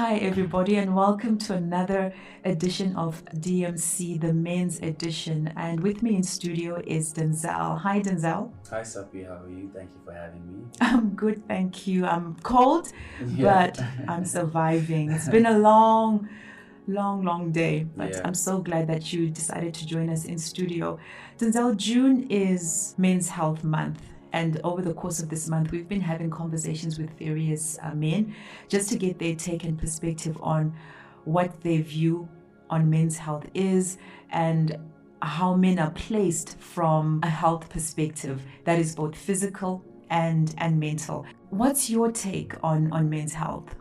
Hi, everybody, and welcome to another edition of DMC, the men's edition. And with me in studio is Denzel. Hi, Denzel. Hi, Sapi. How are you? Thank you for having me. I'm good, thank you. I'm cold, Yeah. but I'm surviving. It's been a long day, but Yeah. I'm so glad that you decided to join us in studio. Denzel, June is Men's Health Month. And over the course of this month, we've been having conversations with various men just to get their take and perspective on what their view on men's health is and how men are placed from a health perspective that is both physical and mental. What's your take on men's health?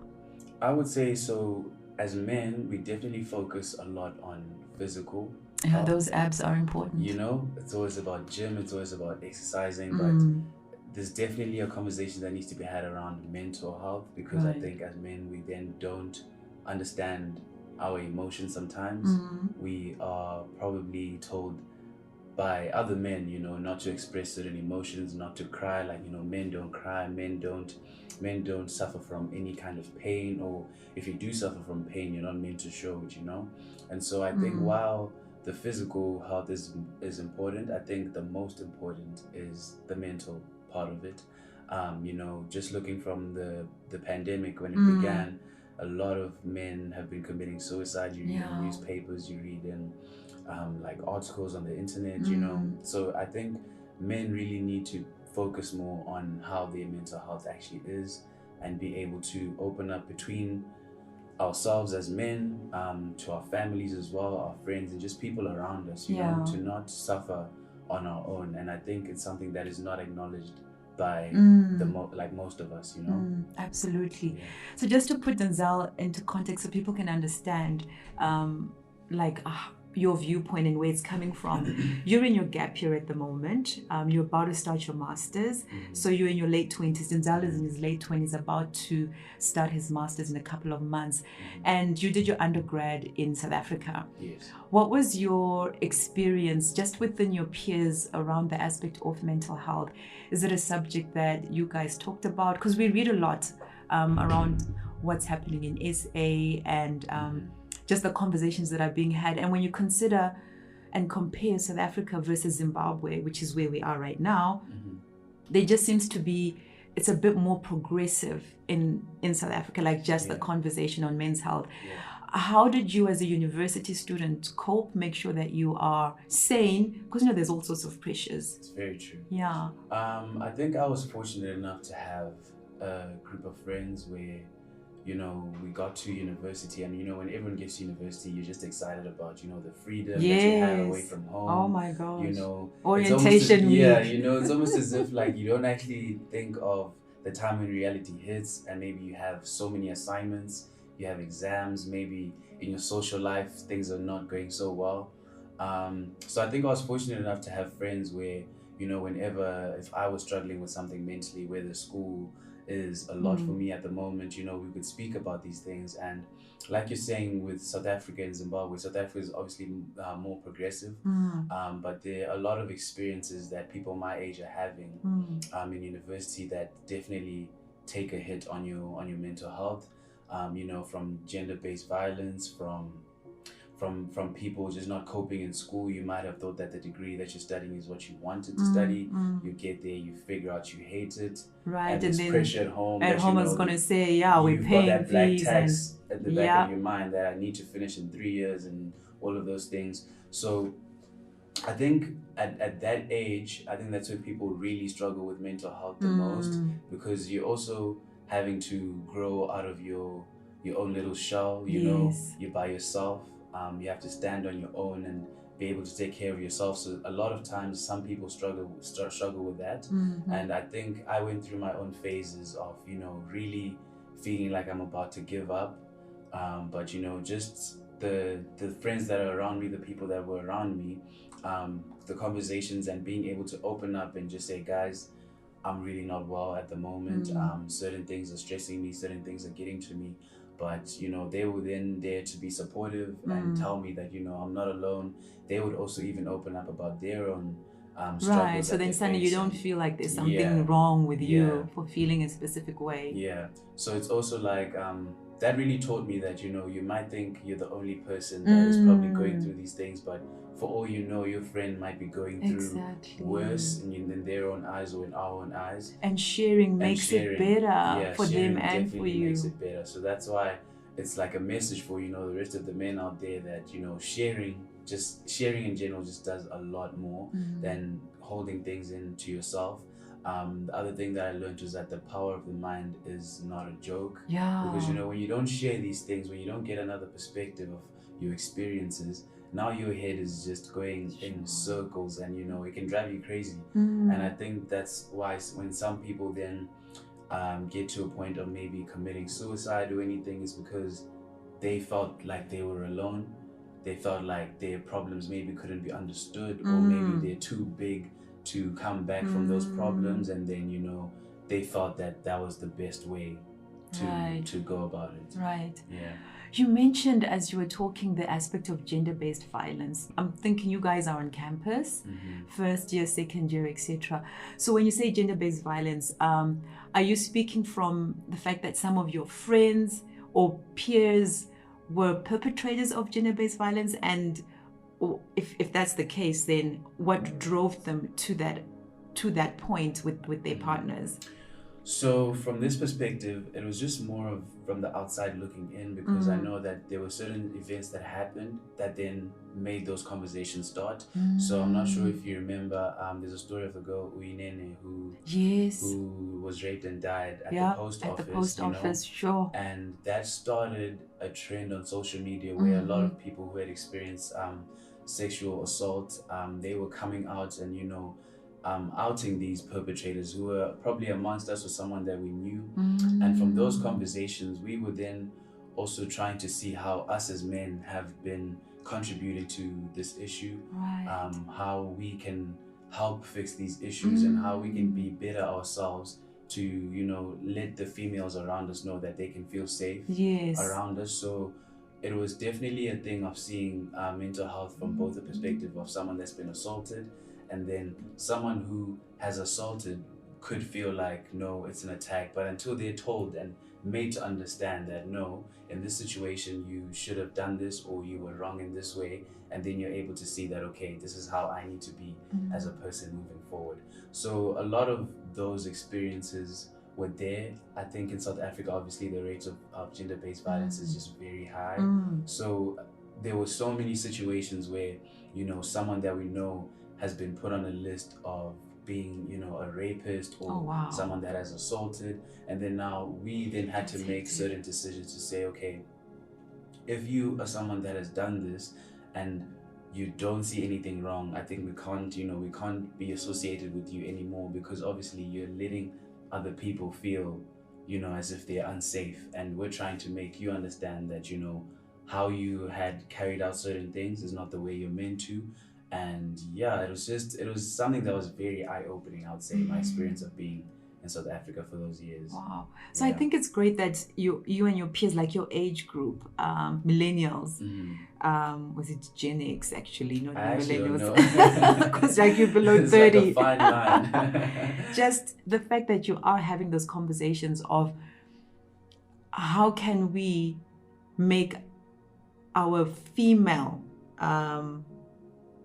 I would say so. As men, we definitely focus a lot on physical Yeah, health. those abs are important. You know, it's always about gym, it's always about exercising, Mm. but there's definitely a conversation that needs to be had around mental health because I Right. think as men, we then don't understand our emotions sometimes. We are probably told by other men, not to express certain emotions, not to cry. Like, men don't cry, men don't suffer from any kind of pain, or if you do suffer from pain, you're not meant to show it. And so I think while the physical health is important, I think the most important is the mental part of it. Just looking from the pandemic when it began, a lot of men have been committing suicide. You read in newspapers, you read in like articles on the internet. So I think men really need to focus more on how their mental health actually is and be able to open up between ourselves as men, to our families as well, our friends, and just people around us, to not suffer on our own. And I think it's something that is not acknowledged by like most of us. Absolutely. Yeah. So just to put Denzel into context so people can understand, like your viewpoint and where it's coming from. You're in your gap year at the moment. You're about to start your master's. So you're in your late 20s. Denzel is in his late 20s, about to start his master's in a couple of months. And you did your undergrad in South Africa. Yes. What was your experience just within your peers around the aspect of mental health? Is it a subject that you guys talked about? Because we read a lot around what's happening in SA and just the conversations that are being had. And when you consider and compare South Africa versus Zimbabwe, which is where we are right now, there just seems to be, it's a bit more progressive in South Africa, like just the conversation on men's health. How did you as a university student cope, make sure that you are sane? Because there's all sorts of pressures. It's very true. Yeah. I think I was fortunate enough to have a group of friends where we got to university, and when everyone gets to university, you're just excited about the freedom that you have away from home. Oh my gosh. It's almost Orientation week. yeah, it's almost as if like you don't actually think of the time when reality hits, and maybe you have so many assignments, you have exams, maybe in your social life things are not going so well. So I think I was fortunate enough to have friends where whenever, if I was struggling with something mentally, whether school is a lot for me at the moment, we could speak about these things. And like you're saying, with South Africa and Zimbabwe, South Africa is obviously more progressive, but there are a lot of experiences that people my age are having in university that definitely take a hit on your mental health, from gender-based violence, from people just not coping in school. You might have thought that the degree that you're studying is what you wanted to study. You get there, you figure out you hate it. Right. And there's then pressure at home. At home is going to say, yeah, we're you've paying got that black fees tax and at the back of your mind that I need to finish in 3 years and all of those things. So I think at that age, I think that's where people really struggle with mental health the most, because you're also having to grow out of your own little shell. You're by yourself. You have to stand on your own and be able to take care of yourself. So a lot of times, some people struggle with that. And I think I went through my own phases of really feeling like I'm about to give up. But just the friends that are around me, the people that were around me, the conversations and being able to open up and just say, guys, I'm really not well at the moment. Certain things are stressing me, certain things are getting to me. But they were then there to be supportive and tell me that I'm not alone. They would also even open up about their own struggles. Right. So that then they're suddenly you don't facing. feel like there's something wrong with you for feeling a specific way. Yeah. So it's also like that really taught me that, you know, you might think you're the only person that is probably going through these things, but for all you know, your friend might be going through worse in their own eyes or in our own eyes. And sharing makes it better for them and for you. Makes it better. So that's why it's like a message for, you know, the rest of the men out there that, you know, sharing in general just does a lot more than holding things into yourself. The other thing that I learned was that the power of the mind is not a joke. Yeah. Because, you know, when you don't share these things, when you don't get another perspective of your experiences, now your head is just going in circles, and, you know, it can drive you crazy. And I think that's why when some people then get to a point of maybe committing suicide or anything, is because they felt like they were alone. They felt like their problems maybe couldn't be understood, or maybe they're too big to come back from those problems, and then, you know, they thought that that was the best way to go about it. Right. Yeah. You mentioned, as you were talking, the aspect of gender-based violence. I'm thinking you guys are on campus, first year, second year, etc. So when you say gender-based violence, are you speaking from the fact that some of your friends or peers were perpetrators of gender-based violence? And if that's the case, then what drove them to that point with their partners? So from this perspective, it was just more of from the outside looking in, because I know that there were certain events that happened that then made those conversations start. So I'm not sure if you remember, there's a story of a girl, Uyinene, who was raped and died at the post office. The post office, sure. And that started a trend on social media where a lot of people who had experienced sexual assault, they were coming out and, you know, outing these perpetrators who were probably amongst us or someone that we knew. And from those conversations, we were then also trying to see how us as men have been contributing to this issue, how we can help fix these issues, and how we can be better ourselves to, you know, let the females around us know that they can feel safe around us. So it was definitely a thing of seeing mental health from both the perspective of someone that's been assaulted, and then someone who has assaulted could feel like, no, it's an attack. But until they're told and made to understand that, no, in this situation, you should have done this, or you were wrong in this way. And then you're able to see that, okay, this is how I need to be as a person moving forward. So a lot of those experiences were there. I think in South Africa, obviously, the rate of gender-based violence is just very high. So there were so many situations where, you know, someone that we know has been put on a list of being, you know, a rapist or someone that has assaulted. And then now we then had to make certain decisions to say, okay, if you are someone that has done this and you don't see anything wrong, I think we can't, you know, we can't be associated with you anymore, because obviously you're letting other people feel, you know, as if they're unsafe. And we're trying to make you understand that, you know, how you had carried out certain things is not the way you're meant to. And yeah, it was something that was very eye-opening, I would say, my experience of being in South Africa for those years. Wow. So I think it's great that you and your peers, like your age group, millennials, was it Gen X actually, not millennials? Because like you're below 30. Like a fine line. Just the fact that you are having those conversations of how can we make our female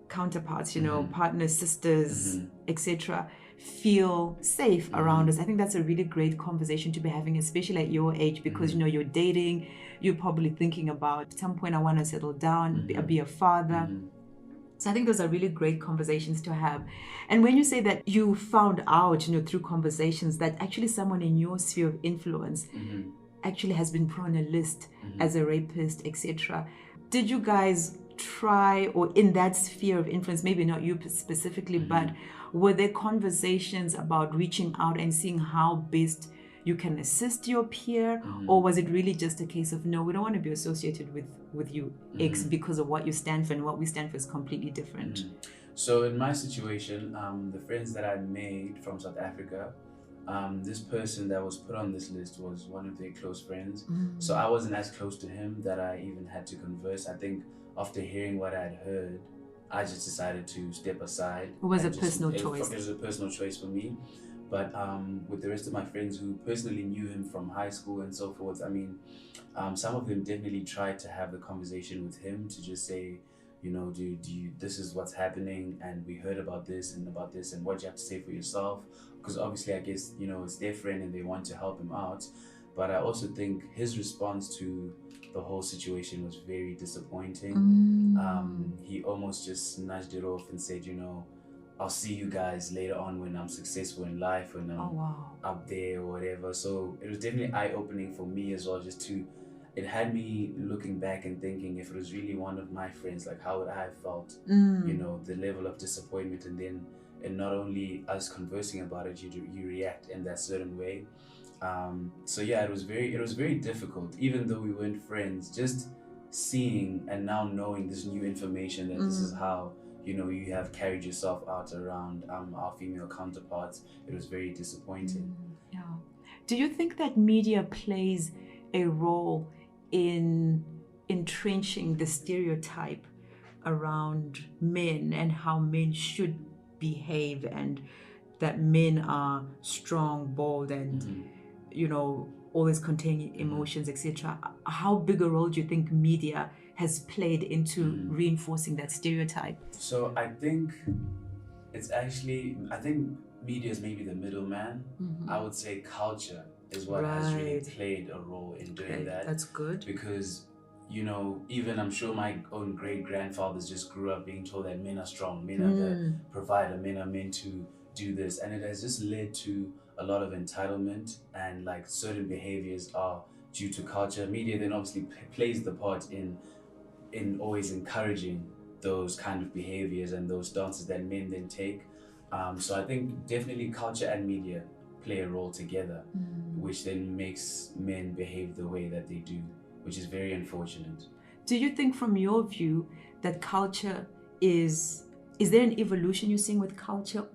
counterparts, you know, partners, sisters, etc., feel safe around us. I think that's a really great conversation to be having, especially at your age, because you know, you're dating, you're probably thinking about at some point I want to settle down, be a father. So I think those are really great conversations to have. And when you say that you found out, you know, through conversations that actually someone in your sphere of influence actually has been put on a list as a rapist, etc., did you guys try, or in that sphere of influence, maybe not you specifically, but were there conversations about reaching out and seeing how best you can assist your peer, or was it really just a case of, no, we don't want to be associated with you X because of what you stand for, and what we stand for is completely different? So in my situation, the friends that I made from South Africa, this person that was put on this list was one of their close friends. So I wasn't as close to him that I even had to converse. I think after hearing what I had heard, I just decided to step aside. It was a personal choice. It was a personal choice for me. But with the rest of my friends who personally knew him from high school and so forth, I mean, some of them definitely tried to have the conversation with him to just say, you know, do you, this is what's happening, and we heard about this, and what you have to say for yourself. Because obviously, I guess, you know, it's their friend and they want to help him out. But I also think his response to the whole situation was very disappointing. He almost just nudged it off and said, you know, I'll see you guys later on when I'm successful in life, when I'm up there or whatever. So it was definitely eye-opening for me as well, it had me looking back and thinking, if it was really one of my friends, like how would I have felt, you know, the level of disappointment, and not only us conversing about it, you react in that certain way. So yeah, it was very difficult, even though we weren't friends, just seeing and now knowing this new information that this is how, you know, you have carried yourself out around our female counterparts. It was very disappointing. Yeah. Do you think that media plays a role in entrenching the stereotype around men and how men should behave, and that men are strong, bold, and you know, always containing emotions, etc.? How big a role do you think media has played into reinforcing that stereotype? So I think media is maybe the middleman. I would say culture is what has really played a role in doing that. That's good. Because, you know, even I'm sure my own great-grandfathers just grew up being told that men are strong, men are the provider, men are meant to do this. And it has just led to a lot of entitlement, and like certain behaviors are due to culture. Media then obviously plays the part in always encouraging those kind of behaviors and those stances that men then take. So I think definitely culture and media play a role together, which then makes men behave the way that they do, which is very unfortunate. Do you think, from your view, that culture is there an evolution you're seeing with culture,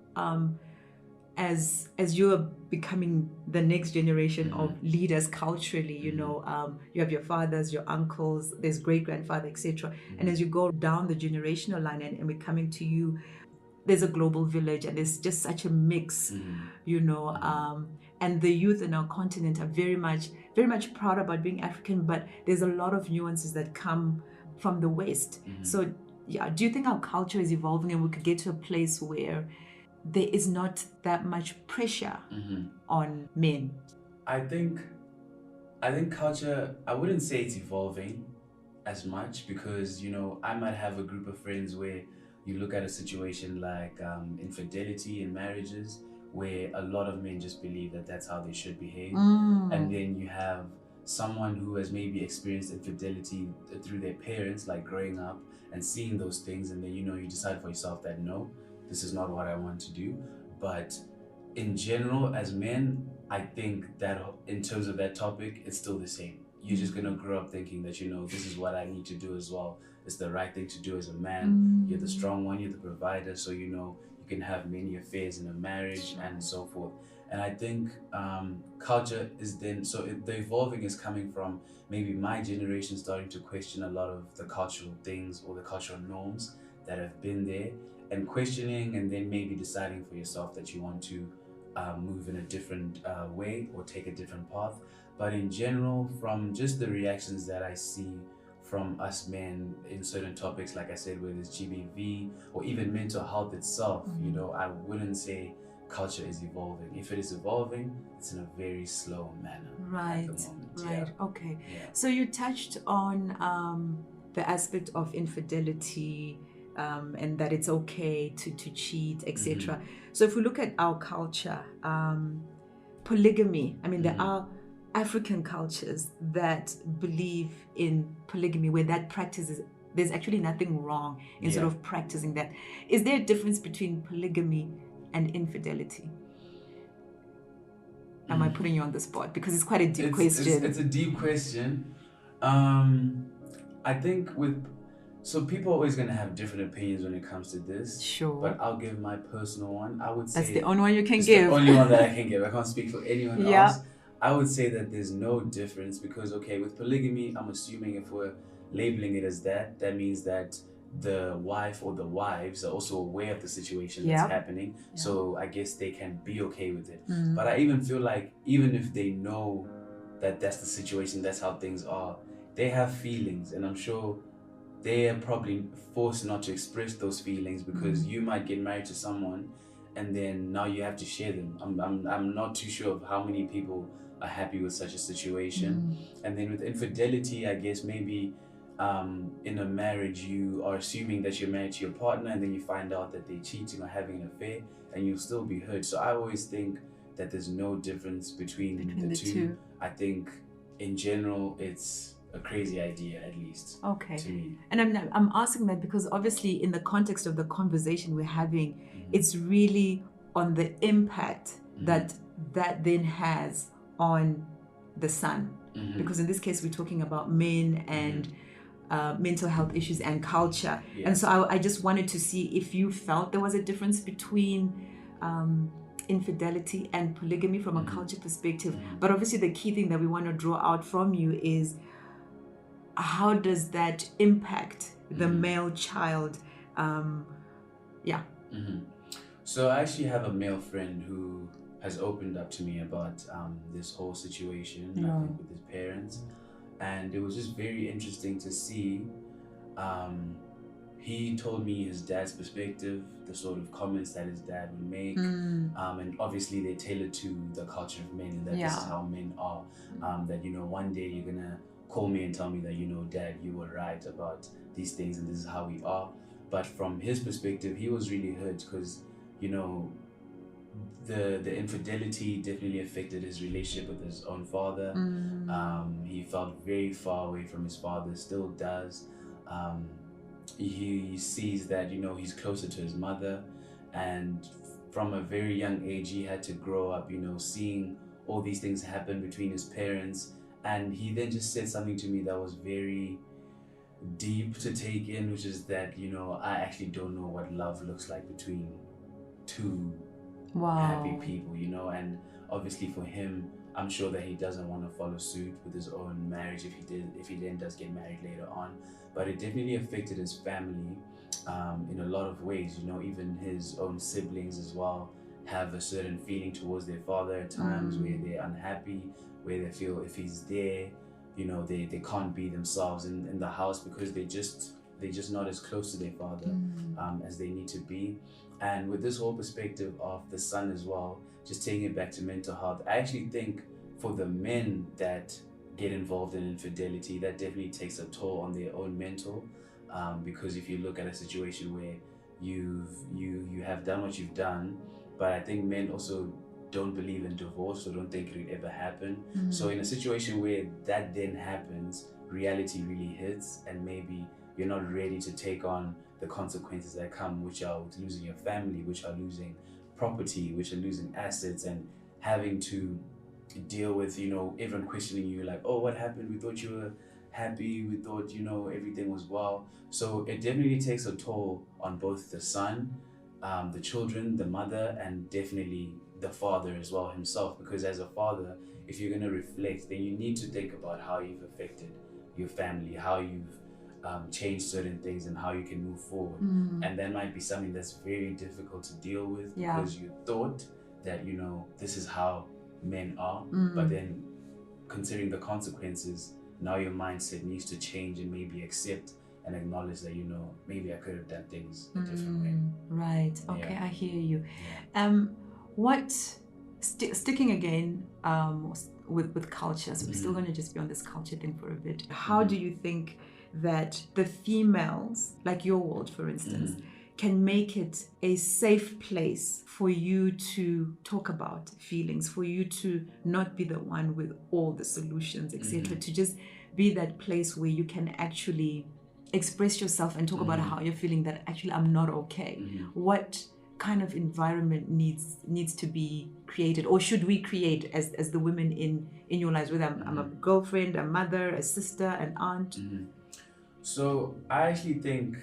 as you're becoming the next generation of leaders culturally? You know, you have your fathers, your uncles, there's great-grandfather, etc. And as you go down the generational line, and we're coming to you, there's a global village, and there's just such a mix, you know, and the youth in our continent are very much proud about being African, but there's a lot of nuances that come from the West. So yeah, do you think our culture is evolving and we could get to a place where there is not that much pressure on men? I think culture, I wouldn't say it's evolving as much, because, you know, I might have a group of friends where you look at a situation like infidelity in marriages, where a lot of men just believe that that's how they should behave. And then you have someone who has maybe experienced infidelity through their parents, like growing up and seeing those things, and then, you know, you decide for yourself that no, this is not what I want to do. But in general, as men, I think that in terms of that topic, it's still the same. You're just gonna grow up thinking that, you know, this is what I need to do as well. It's the right thing to do as a man. You're the strong one, you're the provider, so, you know, you can have many affairs in a marriage and so forth. And I think culture is then, the evolving is coming from maybe my generation starting to question a lot of the cultural things or the cultural norms that have been there, and questioning, and then maybe deciding for yourself that you want to move in a different way or take a different path. But in general, from just the reactions that I see from us men in certain topics, like I said, whether it's GBV or even mental health itself, you know, I wouldn't say culture is evolving. If it is evolving, it's in a very slow manner at the moment. Okay. So you touched on the aspect of infidelity, and that it's okay to cheat, etc. So if we look at our culture, polygamy, I mean, there are African cultures that believe in polygamy, where that practice is, there's actually nothing wrong in sort of practicing that. Is there a difference between polygamy and infidelity? Am I putting you on the spot? Because it's quite a deep question. It's a deep question. I think so people are always going to have different opinions when it comes to this. Sure. But I'll give my personal one. I would say that's the only one you can it's give. The only one that I can give. I can't speak for anyone else. I would say that there's no difference, because, okay, with polygamy, I'm assuming if we're labeling it as that, that means that the wife or the wives are also aware of the situation Yeah. that's happening. Yeah. So I guess they can be okay with it. Mm. But I even feel like even if they know that that's the situation, that's how things are, they have feelings, and I'm sure they are probably forced not to express those feelings because you might get married to someone and then now you have to share them. I'm not too sure of how many people are happy with such a situation. And then with infidelity, I guess maybe in a marriage you are assuming that you're married to your partner and then you find out that they're cheating or having an affair and you'll still be hurt. So I always think that there's no difference between the two. I think in general it's a crazy idea, at least. Okay. To me. And I'm asking that because obviously in the context of the conversation we're having, it's really on the impact that then has on the son. Because in this case we're talking about men and mental health issues and culture. Yeah. And so I just wanted to see if you felt there was a difference between infidelity and polygamy from a culture perspective. But obviously the key thing that we want to draw out from you is how does that impact the male child? So I actually have a male friend who has opened up to me about this whole situation, I think, with his parents. And it was just very interesting to see. He told me his dad's perspective, the sort of comments that his dad would make. And obviously they're tailored to the culture of men, and that this is how men are. That, you know, one day you're gonna call me and tell me that, you know, Dad, you were right about these things and this is how we are. But from his perspective, he was really hurt because, you know, the infidelity definitely affected his relationship with his own father. He felt very far away from his father, still does. He sees that, you know, he's closer to his mother, and from a very young age he had to grow up, you know, seeing all these things happen between his parents. And he then just said something to me that was very deep to take in, which is that, you know, I actually don't know what love looks like between two happy people, you know. And obviously for him, I'm sure that he doesn't want to follow suit with his own marriage if he then does get married later on. But it definitely affected his family in a lot of ways, you know. Even his own siblings as well have a certain feeling towards their father at times, where they're unhappy, where they feel if he's there, you know, they can't be themselves in the house because they're just not as close to their father as they need to be. And with this whole perspective of the son as well, just taking it back to mental health, I actually think for the men that get involved in infidelity, that definitely takes a toll on their own mental, because if you look at a situation where you have done what you've done, but I think men also don't believe in divorce or don't think it would ever happen. So in a situation where that then happens, reality really hits, and maybe you're not ready to take on the consequences that come, which are with losing your family, which are losing property, which are losing assets, and having to deal with, you know, everyone questioning you like, oh, what happened? We thought you were happy. We thought, you know, everything was well. So it definitely takes a toll on both the son, the children, the mother, and definitely the father as well himself. Because as a father, if you're going to reflect, then you need to think about how you've affected your family, how you've change certain things, and how you can move forward. And that might be something that's very difficult to deal with because you thought that, you know, this is how men are, but then considering the consequences, now your mindset needs to change and maybe accept and acknowledge that, you know, maybe I could have done things a different way. Right. Okay, I hear you. What sticking again with culture, so we're still going to just be on this culture thing for a bit. How do you think that the females, like your world for instance, can make it a safe place for you to talk about feelings, for you to not be the one with all the solutions, etc., to just be that place where you can actually express yourself and talk about how you're feeling, that actually I'm not okay. What kind of environment needs to be created, or should we create as the women in your lives, whether I'm a girlfriend, a mother, a sister, an aunt? So I actually think,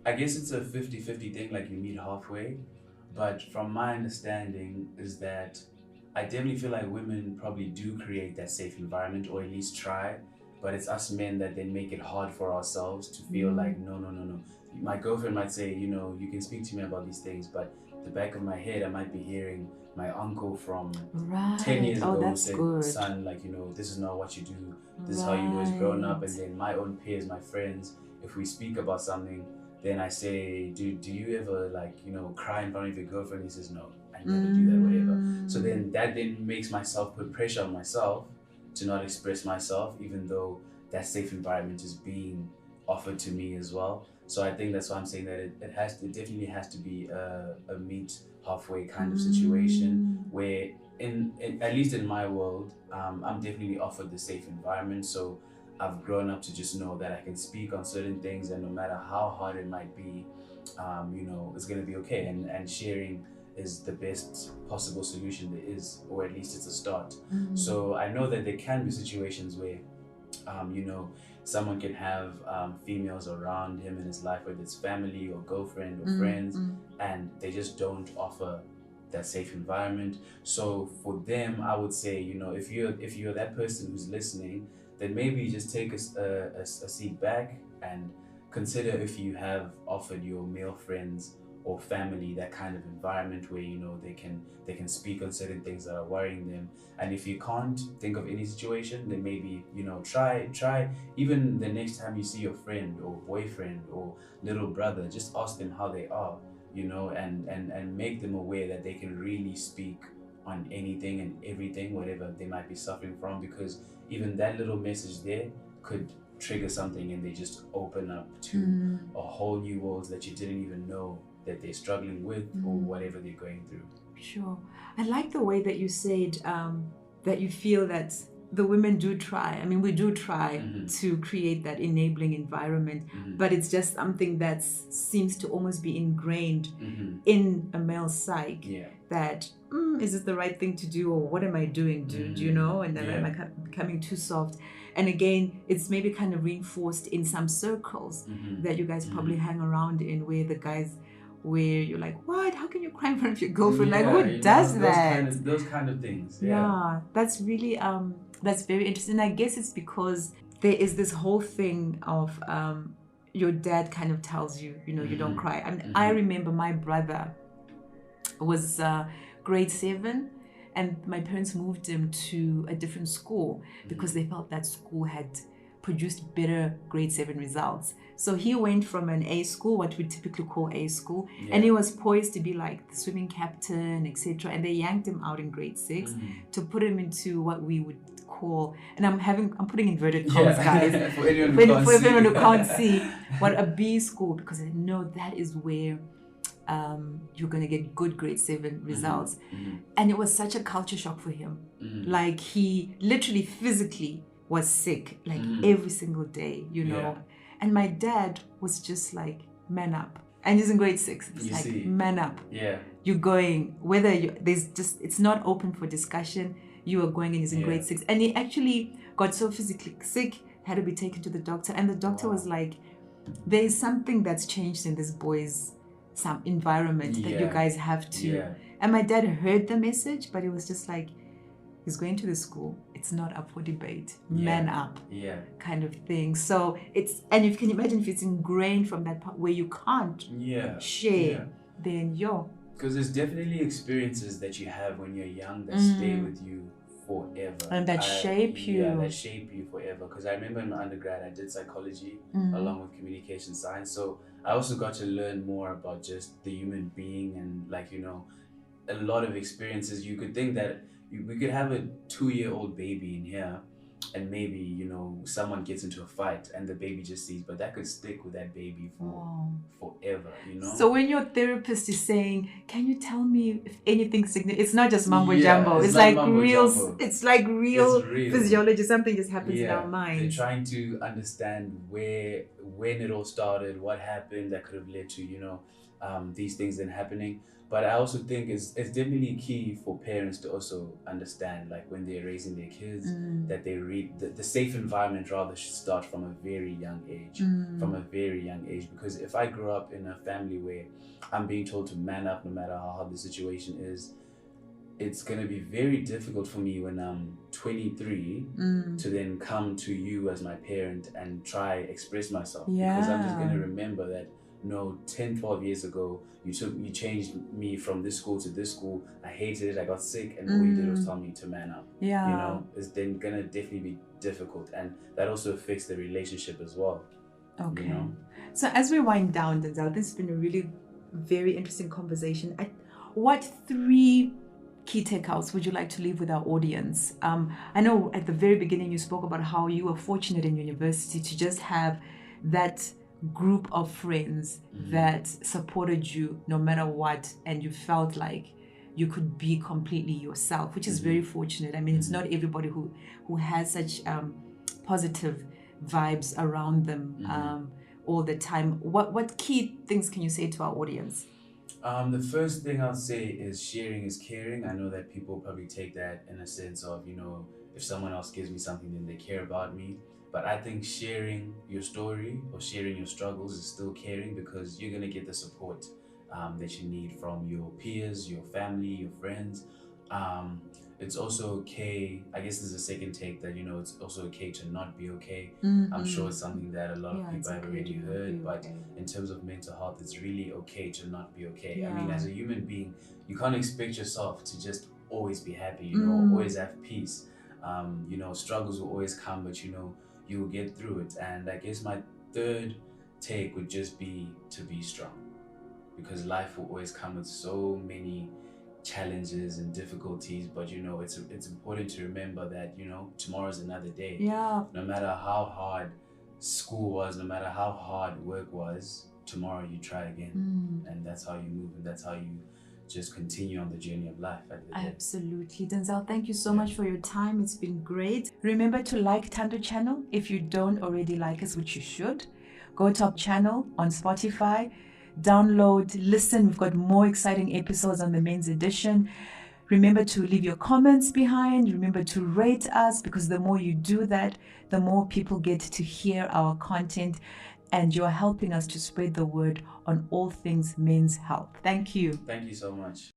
I guess it's a 50-50 thing, like you meet halfway. But from my understanding is that I definitely feel like women probably do create that safe environment, or at least try. but it's us men that then make it hard for ourselves to feel like, no. My girlfriend might say, you can speak to me about these things, but the back of my head, I might be hearing my uncle from 10 years ago said, son, like, this is not what you do. This is how you was grown up. And then my own peers, my friends, if we speak about something, then I say, do you ever like, cry in front of your girlfriend? He says, no, I never do that, whatever. So then that then makes myself put pressure on myself to not express myself, even though that safe environment is being offered to me as well. So I think that's why I'm saying that it definitely has to be a meet halfway kind of situation where in at least in my world, I'm definitely offered the safe environment. So I've grown up to just know that I can speak on certain things, and no matter how hard it might be, it's gonna be okay. And sharing is the best possible solution there is, or at least it's a start. So I know that there can be situations where, someone can have females around him in his life, whether it's family or girlfriend or friends, and they just don't offer that safe environment. So for them, I would say, if you're that person who's listening, then maybe just take a seat back and consider if you have offered your male friends or family that kind of environment where they can speak on certain things that are worrying them. And if you can't think of any situation, then maybe try even the next time you see your friend or boyfriend or little brother, just ask them how they are, and make them aware that they can really speak on anything and everything, whatever they might be suffering from, because even that little message there could trigger something, and they just open up to a whole new world that you didn't even know that they're struggling with or whatever they're going through. Sure. I like the way that you said that you feel that the women do try. I mean, we do try to create that enabling environment, but it's just something that seems to almost be ingrained in a male psyche. That is this the right thing to do, or what am I doing, dude? And then am I becoming too soft? And again, it's maybe kind of reinforced in some circles that you guys probably hang around in, where the guys, where you're like, what? How can you cry in front of your girlfriend? Like, who does that? Those kind of things. Yeah, that's really that's very interesting. I guess it's because there is this whole thing of your dad kind of tells you, you don't cry. I mean, I remember my brother was grade 7, and my parents moved him to a different school because they felt that school had produced better grade 7 results. So he went from an A school, what we typically call A school, and he was poised to be like the swimming captain, etc. And they yanked him out in grade 6 to put him into what we would call, and I'm putting inverted commas, guys, for anyone who can't see, what a B school, because I know that is where you're going to get good grade 7 results. And it was such a culture shock for him. Like, he literally physically was sick, like every single day, And my dad was just like, man up. And he's in grade 6. It's man up. You're going, whether it's not open for discussion. You are going, and he's in grade 6. And he actually got so physically sick, had to be taken to the doctor. And the doctor was like, there is something that's changed in this boy's environment that you guys have to. And my dad heard the message, but it was just like, he's going to the school. It's not up for debate. Man up. Kind of thing. So and you can imagine if it's ingrained from that part where you can't share, then because there's definitely experiences that you have when you're young that stay with you forever. And that shape you. Yeah, that shape you forever. Because I remember in my undergrad, I did psychology along with communication science. So I also got to learn more about just the human being, and a lot of experiences. You could think that we could have a 2-year-old baby in here, and maybe someone gets into a fight and the baby just sees, but that could stick with that baby for forever. So when your therapist is saying, can you tell me if anything's significant, it's not just mumbo jumbo. It's like real physiology. Something just happens in our minds. They're trying to understand when it all started, what happened that could have led to these things then happening. But I also think it's definitely key for parents to also understand, like, when they're raising their kids, that they read the safe environment rather should start from a very young age. Because if I grew up in a family where I'm being told to man up no matter how hard the situation is, it's going to be very difficult for me when I'm 23 to then come to you as my parent and try express myself. Because I'm just going to remember that, no, 10, 12 years ago, you changed me from this school to this school. I hated it. I got sick, and all you did was tell me to man up. Yeah. You know, it's then going to definitely be difficult. And that also affects the relationship as well. Okay. You know? So as we wind down, Denzel, this has been a really very interesting conversation. What 3 key takeouts would you like to leave with our audience? I know at the very beginning you spoke about how you were fortunate in university to just have that group of friends that supported you no matter what, and you felt like you could be completely yourself, which is very fortunate. I mean, it's not everybody who has such positive vibes around them all the time. What key things can you say to our audience? The first thing I'll say is sharing is caring. I know that people probably take that in a sense of, you know, if someone else gives me something, then they care about me. But I think sharing your story or sharing your struggles is still caring, because you're going to get the support that you need from your peers, your family, your friends. It's also okay, I guess there's a second take that, you know, it's also okay to not be okay. I'm sure it's something that a lot of people have already heard, but in terms of mental health, it's really okay to not be okay. I mean, as a human being, you can't expect yourself to just always be happy, you know, always have peace. You know, struggles will always come, but you know, you will get through it. And I guess my third take would just be to be strong, because life will always come with so many challenges and difficulties, but you know, it's important to remember that, you know, tomorrow's another day. No matter how hard school was, no matter how hard work was, tomorrow you try again. And that's how you move, and that's how you just continue on the journey of life at the day. Absolutely. Denzel, thank you so much for your time. It's been great. Remember to like Tando channel if you don't already like us, which you should. Go to our channel on Spotify, download, listen. We've got more exciting episodes on the men's edition. Remember to leave your comments behind. Remember to rate us, because the more you do that, the more people get to hear our content, and you're helping us to spread the word on all things men's health. Thank you. Thank you so much.